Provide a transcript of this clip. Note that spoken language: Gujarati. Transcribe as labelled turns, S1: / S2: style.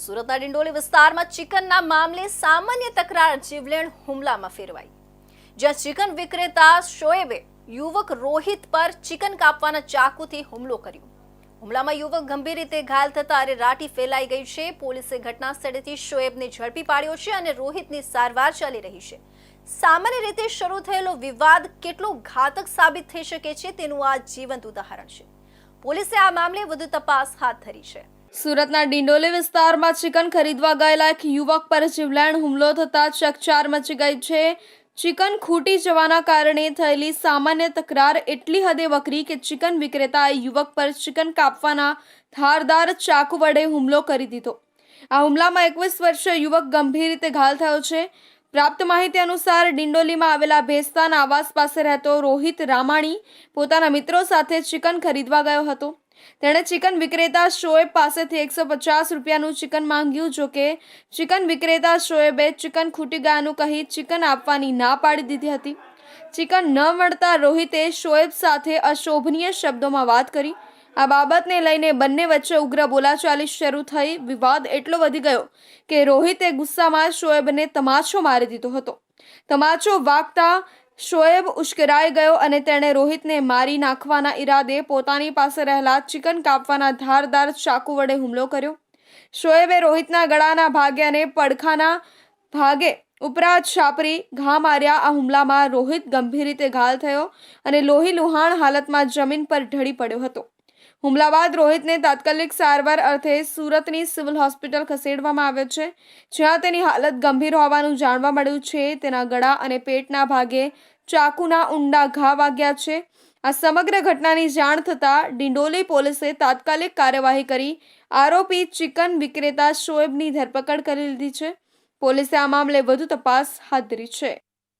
S1: સુરતના ડિંડોલી વિસ્તારમાં ચિકનના મામલે સામાન્ય તકરાર જીવલેણ હુમલામાં ફેરવાઈ, જ્યાં ચિકન વિક્રેતા શોએબે યુવક રોહિત પર ચિકન કાપવાના ચાકુથી હુમલો કર્યો। હુમલામાં યુવક ગંભીર રીતે ઘાયલ થતા અરેરાટી ફેલાઈ ગઈ છે। પોલીસે ઘટના સ્થળેથી શોએબને ઝડપી પાડ્યો છે અને રોહિતની સારવાર ચાલી રહી છે। સામાન્ય રીતે શરૂ થયેલો વિવાદ કેટલો ઘાતક સાબિત થઈ શકે છે તેનું આ જીવંત ઉદાહરણ છે। પોલીસે આ મામલે વધુ તપાસ હાથ ધરી છે। સુરતના ડિંડોલી વિસ્તારમાં ચિકન ખરીદવા ગયેલા એક યુવક પર જીવલેણ હુમલો થતા ચકચાર મચી ગઈ છે। ચિકન ખૂટી જવાના કારણે થયેલી સામાન્ય તકરાર એટલી હદે વકરી કે ચિકન વિક્રેતાએ યુવક પર ચિકન કાપવાના ધારદાર ચાકુ વડે હુમલો કરી દીધો। આ હુમલામાં 21 વર્ષીય યુવક ગંભીર રીતે ઘાયલ થયો છે। પ્રાપ્ત માહિતી અનુસાર ડિંડોલીમાં આવેલા ભેસ્તાન આવાસ પાસે રહેતો રોહિત રામાણી પોતાના મિત્રો સાથે ચિકન ખરીદવા ગયો હતો। તેણે ચિકન વિક્રેતા શોએબ પાસેથી 150 રૂપિયાનું ચિકન માંગ્યું। જોકે ચિકન વિક્રેતા શોએબે ચિકન ખૂટી ગયાનું કહી ચિકન આપવાની ના પાડી દીધી હતી। ચિકન ન મળતા રોહિતે શોએબ સાથે અશોભનીય શબ્દોમાં વાત કરી। આ બાબતને લઈને બંને વચ્ચે ઉગ્ર બોલાચાલી શરૂ થઈ। વિવાદ એટલો વધી ગયો કે રોહિતે ગુસ્સામાં શોએબને તમાચો મારી દીધો હતો। તમાચો વાગતા શોએબ ઉશ્કેરાઈ ગયો અને તેણે રોહિતને મારી નાખવાના ઈરાદે પોતાની પાસે રહેલા ચિકન કાપવાના ધારદાર ચાકુ વડે હુમલો કર્યો। શોએબે રોહિતના ગળાના ભાગે અને પડખાના ભાગે ઉપરા છાપરી ઘા માર્યા। આ હુમલામાં રોહિત ગંભીર રીતે ઘાયલ થયો અને લોહી લુહાણ હાલતમાં જમીન પર ઢળી પડ્યો હતો। હુમલા બાદ રોહિતને તાત્કાલિક સારવાર અર્થે સુરતની સિવિલ હોસ્પિટલ ખસેડવામાં આવ્યો છે, જ્યાં તેની હાલત ગંભીર હોવાનું જાણવા મળ્યું છે। તેના ગળા અને પેટના ભાગે ચાકુના ઊંડા ઘા વાગ્યા છે। આ સમગ્ર ઘટનાની જાણ થતાં ડિંડોલી પોલીસે તાત્કાલિક કાર્યવાહી કરી આરોપી ચિકન વિક્રેતા શોએબની ધરપકડ કરી લીધી છે। પોલીસે આ મામલે વધુ તપાસ હાથ ધરી છે।